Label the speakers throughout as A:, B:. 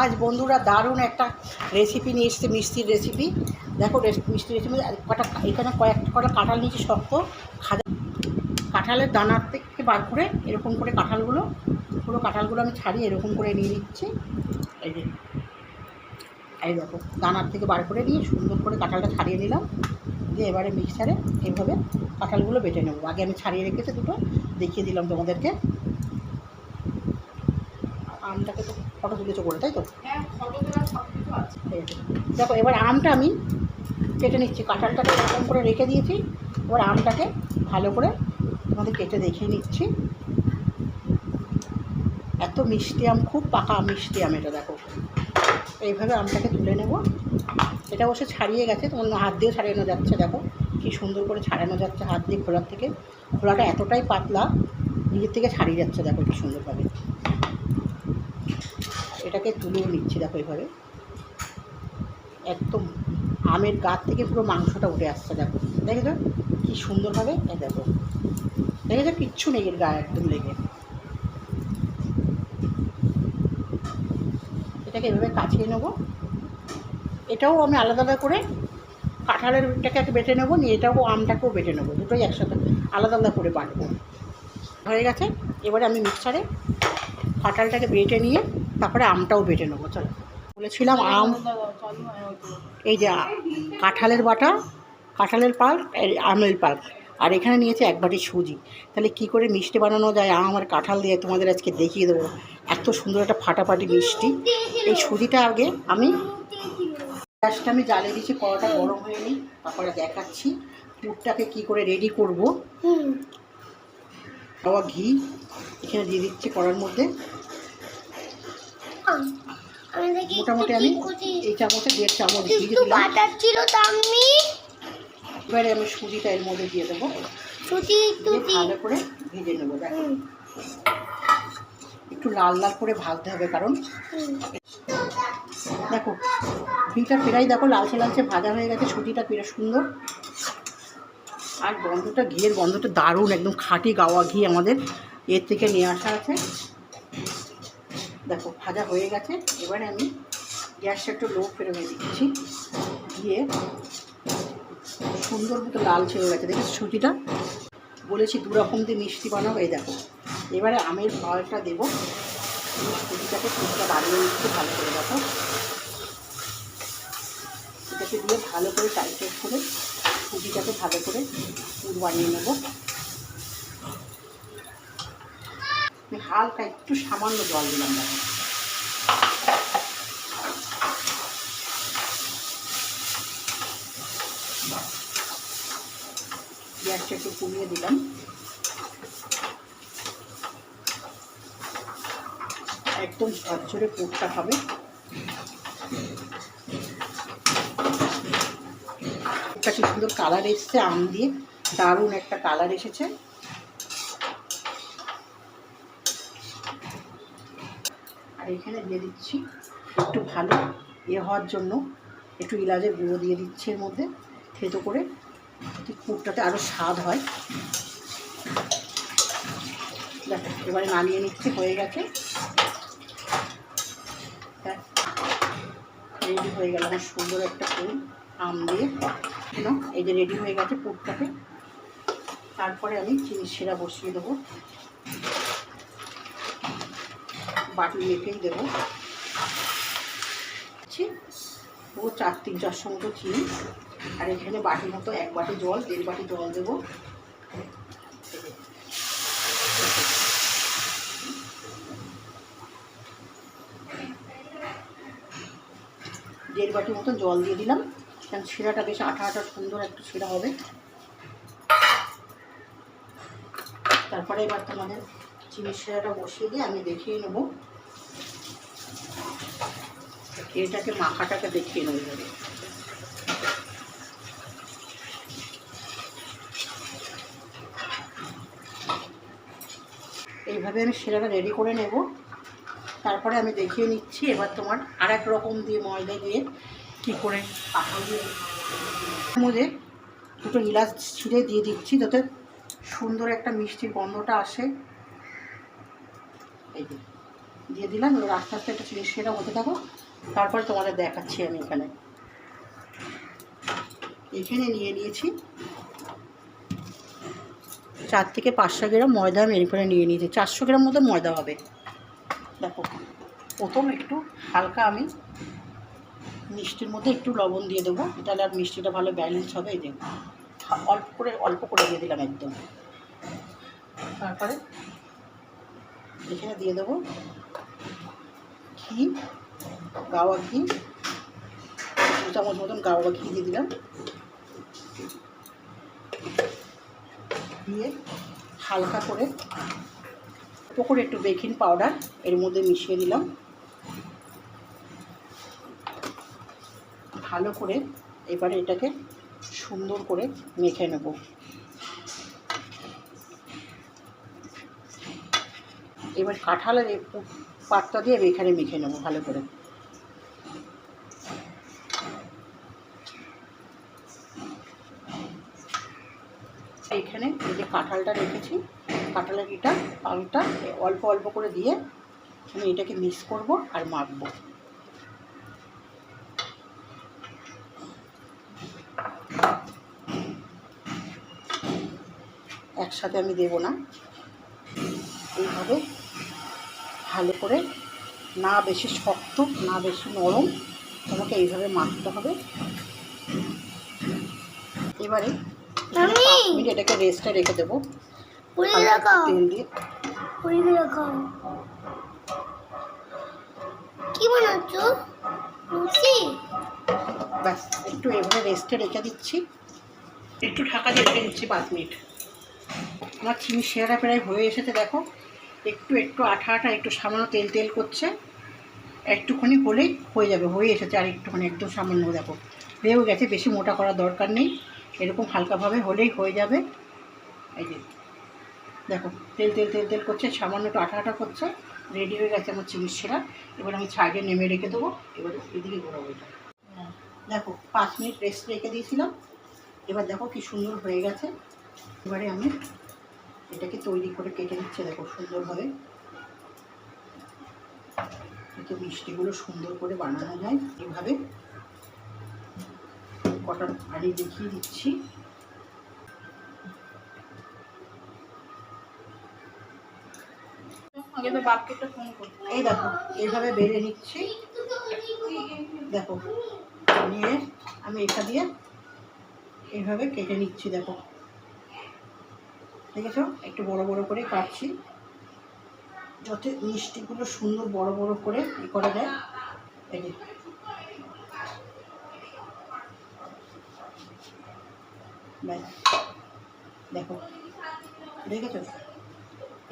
A: আজ বন্ধুরা দারুণ একটা রেসিপি নিয়ে এসেছে, মিষ্টির রেসিপি। দেখো মিষ্টির রেসিপি কটা এখানে কটা কাঁঠাল নিয়েছি শক্ত খাজা। কাঁঠালের দানার থেকে বার করে এরকম করে কাঁঠালগুলো পুরো কাঁঠালগুলো আমি ছাড়িয়ে এরকম করে নিয়ে নিচ্ছি। এই যে এই দেখো দানার থেকে বার করে নিয়ে সুন্দর করে কাঁঠালটা ছাড়িয়ে নিলাম, দিয়ে এবারে মিক্সারে এইভাবে কাঁঠালগুলো বেটে নেবো। আগে আমি ছাড়িয়ে রেখেছি দুটো, দেখিয়ে দিলাম তোমাদেরকে। আমটাকে তো ফটো তুলেছো করে, তাই তো? দেখো এবার আমটা আমি কেটে নিচ্ছি। কাঁঠালটাকে এরকম করে রেখে দিয়েছি, এবার আমটাকে ভালো করে তোমাদের কেটে দেখিয়ে নিচ্ছি। এত মিষ্টি আম, খুব পাকা মিষ্টি আম এটা। দেখো এইভাবে আমটাকে তুলে নেব। এটা অবশ্য ছাড়িয়ে গেছে, তোমার হাত দিয়ে ছাড়ানো যাচ্ছে। দেখো কি সুন্দর করে ছাড়ানো যাচ্ছে হাত দিয়ে। খোলার থেকে খোলাটা এতটাই পাতলা, নিজের থেকে ছাড়িয়ে যাচ্ছে। দেখো কি সুন্দরভাবে এটাকে তুলেও নিচ্ছি। দেখো এইভাবে একদম আমের গাছ থেকে পুরো মাংসটা উঠে আসছে। দেখো দেখেছো কি সুন্দরভাবে। এই দেখো দেখেছো কিচ্ছু নেই এর গায়ে একদম লেগে। এটাকে এভাবে কাছিয়ে নেবো। এটাও আমি আলাদা আলাদা করে কাঁঠালেরটাকে বেটে নেবো, নিয়ে এটাও আমটাকেও বেটে নেবো, দুটোই একসাথে আলাদা আলাদা করে বাটবো। হয়ে গেছে। এবারে আমি মিক্সারে কাঁঠালটাকে বেটে নিয়ে তারপরে আমটাও বেটে নেবো। চলো, বলেছিলাম আম, এই যে কাঁঠালের বাটা, কাঁঠালের পাল্প, আমের পাল্প, আর এখানে নিয়েছে এক বাটি সুজি। তাহলে কি করে মিষ্টি বানানো যায় আম আর কাঁঠাল দিয়ে তোমাদের আজকে দেখিয়ে দেবো। এত সুন্দর একটা ফাটাফাটি মিষ্টি। এই সুজিটা আগে আমি গ্যাসটা আমি জ্বালিয়ে দিচ্ছি, কড়াটা গরম হয়ে নিই, তারপরে দেখাচ্ছি পুরটাকে কি করে রেডি করব। খাওয়া ঘি এখানে দিয়ে দিচ্ছি কড়ার মধ্যে। মোটামুটি আমি এই চামচে 1.5 চামচ ঘি দিলাম। এবারে আমি সুজিটা এর মধ্যে দিয়ে দেবো, ভালো করে ভেজে নেবো। দেখো একটু লাল লাল করে ভাজতে হবে, কারণ দেখো ঘিটা প্রায় দেখো লালচে লালচে ভাজা হয়ে গেছে। সুজিটা প্রায় সুন্দর, আর গন্ধটা, ঘিয়ের গন্ধটা দারুণ, একদম খাঁটি গাওয়া ঘি আমাদের এর থেকে নিয়ে আসা আছে। দেখো ভাজা হয়ে গেছে। এবারে আমি গ্যাসটা একটু লো ফ্লেমে দিচ্ছি, দিয়ে সুন্দর মতো লালচে হয়ে গেছে। দেখো সুজিটা বলেছি 2 রকম দিয়ে মিষ্টি বানাবো। এই দেখো এবারে আমের পাল্পটা দেবো, সুজিটাকে পুরটা বানিয়ে নিচ্ছি ভালো করে। দেখো এটাকে দিয়ে ভালো করে টাইট করে সুজিটাকে ভালো করে পুর বানিয়ে নেবো। আমি হালকা একটু সামান্য জল দিলাম। দেখো গ্যাসটা একটু কমিয়ে দিলাম। একদম ঝরঝরে পুরটা হবে। একটা কি সুন্দর কালার এসছে আম দিয়ে, দারুণ একটা কালার এসেছে। আর এখানে দিয়ে দিচ্ছি একটু ভালো হওয়ার জন্য একটু এলাচের গুঁড়ো দিয়ে দিচ্ছি এর মধ্যে, থেতো করে পুরটাতে আরও স্বাদ হয়। দেখো এবারে নামিয়ে নিচ্ছি, হয়ে গেছে। রেডি হয়ে গেল আমার সুন্দর একটা পুর আম দিয়ে। এই যে রেডি হয়ে গেছে পুরটাকে। তারপরে আমি চিনি শিরা বসিয়ে দেবো, বাটি মেপেই দেবো। ও 3-400 মতো চিনি, আর এখানে বাটি মতো 1 বাটি জল, 1.5 বাটি জল দেবো। 1.5 বাটি মতো জল দিয়ে দিলাম, কারণ শিরাটা বেশ আঠা আঠা সুন্দর একটা শিরা হবে। তারপরে এবার তোমাদের চিনির শিরাটা বসিয়ে দিয়ে আমি দেখিয়ে নেবো, এটাকে মাখাটাকে দেখিয়ে নেবো। এইভাবে আমি শিরাটা রেডি করে নেব। তারপরে আমি দেখিয়ে নিচ্ছি এবার তোমার আরেক রকম দিয়ে ময়দা দিয়ে কী করে কাঁঠাল দিয়ে মধ্যে 2টো এলাচ ছিঁড়ে দিয়ে দিচ্ছি, যাতে সুন্দর একটা মিষ্টির গন্ধটা আসে। এই যে দিয়ে দিলাম। এবার আস্তে আস্তে একটা চিনি সেটা হতে থাকো, তারপরে তোমাদের দেখাচ্ছি। আমি এখানে নিয়ে নিয়েছি 4 থেকে 500 গ্রাম ময়দা। আমি এরপরে নিয়ে নিয়েছি 400 গ্রাম মতো ময়দা হবে। দেখো, প্রথম একটু হালকা আমি মিষ্টির মধ্যে একটু লবণ দিয়ে দেবো, তাহলে আর মিষ্টিটা ভালো ব্যালেন্স হবে। এই যে অল্প করে দিয়ে দিলাম একদম। তারপরে এখানে দিয়ে দেবো ঘি, গাওয়া ঘি, 2 চামচ মতন গাওয়া ঘি দিয়ে দিলাম। দিয়ে হালকা করে একটু বেকিং পাউডার এর মধ্যে মিশিয়ে দিলাম। ভালো করে এবারে এটাকে সুন্দর করে মেখে নেব। এবার কাঁঠালের পাতটা দিয়ে এখানে মেখে নেব ভালো করে। এখানে এই যে কাঁঠালটা রেখেছি, কাঁঠালের পালটা অল্প অল্প করে দিয়ে আমি এটাকে মিক্স করব আর মাখবো। একসাথে আমি দেব না, এইভাবে ভালো করে, না বেশি শক্ত না বেশি নরম, তোমাকে এইভাবে মাখতে হবে। এবারে 5 মিনিট এটাকে রেস্টে রেখে দেবো তেল দিয়ে।
B: কি বানাচ্ছ?
A: ব্যাস, একটু এভাবে রেস্টে রেখে দিচ্ছি, একটু ঢাকা দিয়ে রেখে দিচ্ছি 5 মিনিট। আমার চিনি শিরাটা প্রায় হয়ে এসেছে। দেখো, একটু আঠা আঠা, একটু সামান্য তেল তেল করছে। একটুখানি হলেই হয়ে যাবে, হয়ে এসেছে। আর একটুখানি একদম সামান্য, দেখো হয়েও গেছে, বেশি মোটা করার দরকার নেই, এরকম হালকাভাবে হলেই হয়ে যাবে। এই যে দেখো, তেল তেল তেল তেল করছে, সামান্য একটু আঠা আঠা করছে। রেডি হয়ে গেছে আমার চিনি শিরা। এবার আমি সাইডে নেমে রেখে দেবো। এবার এদিকে ঘোরাবো এটা। দেখো 5 মিনিট রেস্ট রেখে দিয়েছিলাম। এবার দেখো কি সুন্দর হয়ে গেছে। এবারে আমি এটাকে তৈরি করে কেটে নিচ্ছে। দেখো সুন্দরভাবে, এতে মিষ্টিগুলো সুন্দর করে বানানো যায় এভাবে। কটা আড়ি দেখিয়ে দিচ্ছি। এই দেখো, এইভাবে বেড়ে নিচ্ছি। দেখো, নিয়ে আমি এটা দিয়ে এইভাবে কেটে নিচ্ছি। দেখো, দেখেছো, একটু বড় বড় করে কাটছি, যাতে মিষ্টিগুলো সুন্দর বড় বড় করে করা যায়। এই যে দেখো, দেখেছো?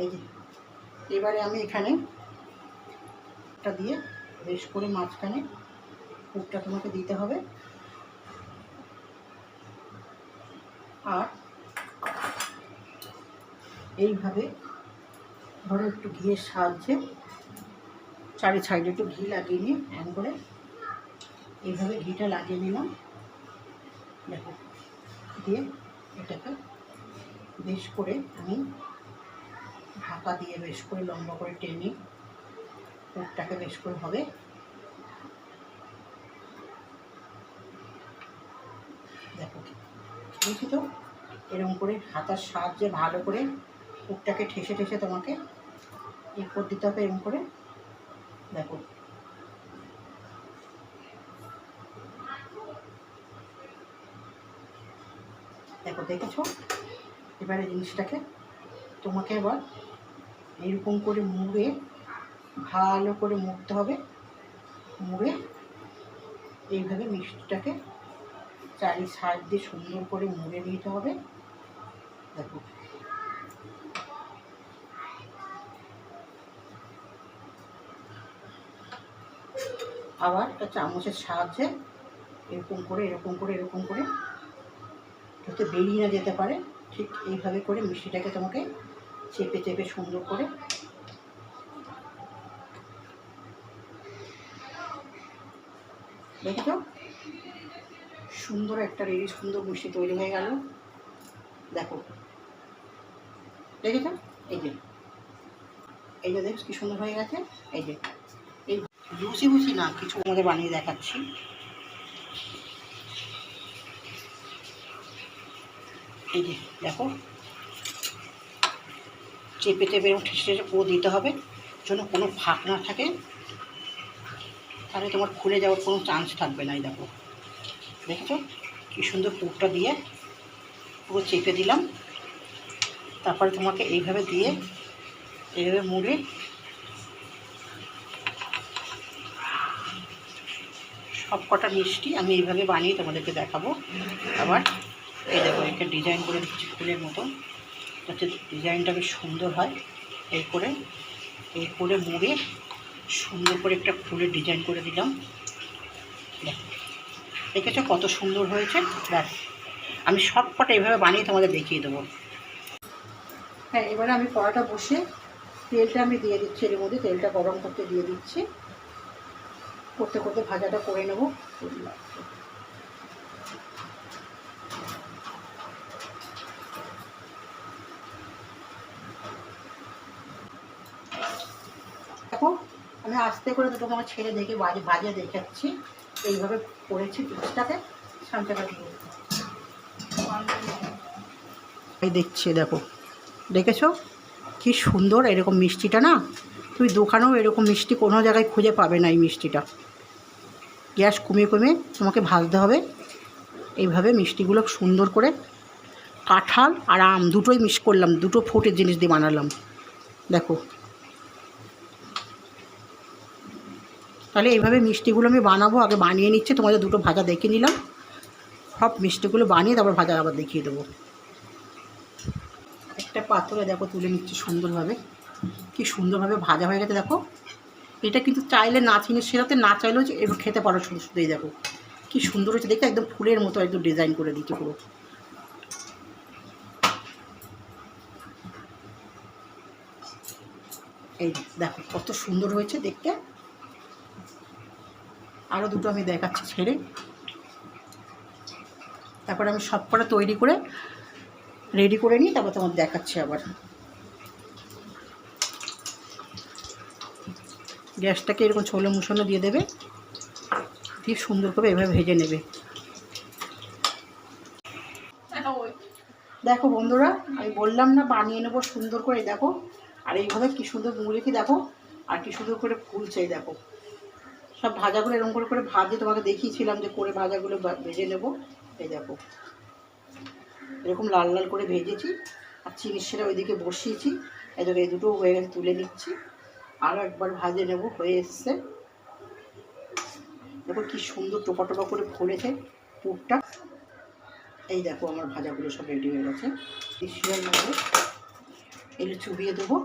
A: এই যে এবারে আমি এখানে এটা দিয়ে বেশ করে মাঝখানে পুরটা তোমাকে দিতে হবে। আর এইভাবে ধরো একটু ঘিয়ের সাহায্যে চারি সাইডে একটু ঘি লাগিয়ে নিয়ে এমন করে এইভাবে ঘিটা লাগিয়ে নিলাম। দেখো, দিয়ে এটাকে বেশ করে আমি ঢাকা দিয়ে বেশ করে লম্বা করে টেনে পুরটাকে বেশ করে হবে। দেখো, দেখি তো, এরকম করে হাতার সাহায্যে ভালো করে পুরটাকে ঠেসে ঠেসে তোমাকে করে দিতে হবে এরকম করে। দেখো, দেখো, দেখেছো? এবারে জিনিসটাকে তোমাকে এবার এরকম করে মুড়ে ভালো করে মুড়তে হবে। মুড়ে এইভাবে মিষ্টিটাকে চারি সাইড দিয়ে সুন্দর করে মুড়ে নিতে হবে। দেখো, আবার একটা চামচের সাহায্যে এরকম করে এরকম করে এরকম করে, যাতে বেরিয়ে না যেতে পারে, ঠিক এইভাবে করে মিষ্টিটাকে তোমাকে চেপে চেপে সুন্দর করে দেখেছো, সুন্দর একটা রেডি সুন্দর মিষ্টি তৈরি হয়ে গেল। দেখো, দেখেছো? এই যে এই যে দেখ কি সুন্দর হয়ে গেছে। এই যে এই লুচি বুচি না, কিছু আমাদের বানিয়ে দেখাচ্ছি। এই যে দেখো, চেপে চেপে এবং ঠেসে ঠেসে পুরো দিতে হবে, যেন কোনো ফাঁক না থাকে, তাহলে তোমার খুলে যাওয়ার কোনো চান্স থাকবে না। এই দেখো, দেখেছো কি সুন্দর পুরটা দিয়ে পুরো চেপে দিলাম। তারপরে তোমাকে এইভাবে দিয়ে এইভাবে মুড়ে সব কটা মিষ্টি আমি এইভাবে বানিয়ে তোমাদেরকে দেখাবো। আবার এই দেখো, একটা ডিজাইন করে দিচ্ছি ফুলের মতো, যাতে ডিজাইনটা বেশ সুন্দর হয়। এই করে মুড়ে সুন্দর করে একটা ফুলের ডিজাইন করে দিলাম। দেখেছো কত সুন্দর হয়েছে। ব্যাস, আমি সব কটা এইভাবে বানিয়ে তোমাদের দেখিয়ে দেবো। হ্যাঁ, এবারে আমি কড়াটা বসে তেলটা আমি দিয়ে দিচ্ছি, এর মধ্যে তেলটা গরম করতে দিয়ে দিচ্ছি। করতে করতে ভাজাটা করে নেব। দেখো, আমি আস্তে করে দুটো আমার ছেড়ে দেখে ভাজে দেখাচ্ছি। এইভাবে করেছি পিসটাকে সামটাটা দিয়ে এই দেখছি। দেখো, দেখেছো কি সুন্দর এরকম মিষ্টিটা না, তুমি দোকানেও এরকম মিষ্টি কোনো জায়গায় খুঁজে পাবে না। এই মিষ্টিটা গ্যাস কমিয়ে কমিয়ে তোমাকে ভাজতে হবে। এইভাবে মিষ্টিগুলো সুন্দর করে কাঁঠাল আর আম দুটোই মিক্স করলাম, দুটো ফোটের জিনিস দিয়ে বানালাম। দেখো, তাহলে এইভাবে মিষ্টিগুলো আমি বানাবো। আগে বানিয়ে নিচ্ছি, তোমাদের দুটো ভাজা দেখিয়ে নিলাম। সব মিষ্টিগুলো বানিয়ে তারপর ভাজা আবার দেখিয়ে দেবো। একটা পাত্রে দেখো তুলে নিচ্ছি সুন্দরভাবে, কি সুন্দরভাবে ভাজা হয়ে গেছে। দেখো, এটা কিন্তু চাইলে না চিনির শিরাতে, না চাইলেও এবার খেতে পারো শুধু শুধুই। দেখো কি সুন্দর হয়েছে দেখতে, একদম ফুলের মতো একদম ডিজাইন করে দিচ্ছে পুরো। এই দেখো কত সুন্দর হয়েছে দেখতে। আরও দুটো আমি দেখাচ্ছি ছেড়ে, তারপরে আমি সব কটা তৈরি করে রেডি করে নিই, তারপর তোমার দেখাচ্ছি আবার। গ্যাসটাকে এরকম ছোলো মুসলো দিয়ে দেবে, ঠিক সুন্দর করে এভাবে ভেজে নেবে। দেখো বন্ধুরা, আমি বললাম না বানিয়ে নেবো সুন্দর করে। দেখো, আর এইভাবে কী সুন্দর মুড়েছি দেখো, আর কী সুন্দর করে ফুলছে। দেখো, সব ভাজাগুলো এরকম করে করে ভাজে তোমাকে দেখিয়েছিলাম যে করে ভাজাগুলো ভেজে নেবো। এই দেখো, এরকম লাল লাল করে ভেজেছি, আর চিনির শিরা ওইদিকে বসিয়েছি। এই দেখো, এই দুটো হয়ে গেছে, তুলে নিচ্ছি। আরও একবার ভাজে নেব, হয়ে এসছে। দেখো কি সুন্দর টোপা টোপা করে ফুলেছে পুরটা। এই দেখো, আমার ভাজাগুলো সব রেডি হয়ে গেছে। শিরার মধ্যে এগুলো চুবিয়ে দেবো।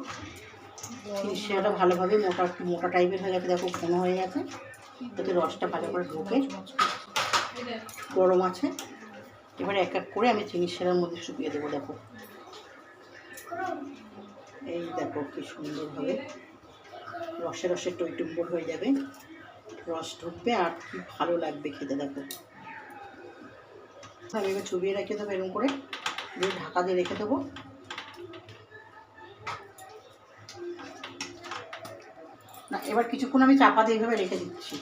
A: শিরাটা ভালোভাবে মোটা মোটা টাইপের হয়ে গেছে। দেখো ঘন হয়ে গেছে, যাতে রসটা ভালো করে ঢোকে। গরম আছে, এবারে এক এক করে আমি চিনি শিরার মধ্যে চুবিয়ে দেবো। দেখো, এই দেখো কি সুন্দরভাবে রসে রসে টইটুম্বর হয়ে যাবে, রস ঢুকবে আর কি ভালো লাগবে খেতে। দেখো, আমি এবার চুবিয়ে রেখে দেবো, এরকম করে দিয়ে ঢাকা দিয়ে রেখে দেবো। না, এবার কিছুক্ষণ আমি চাপা দিয়ে এইভাবে রেখে দিচ্ছি।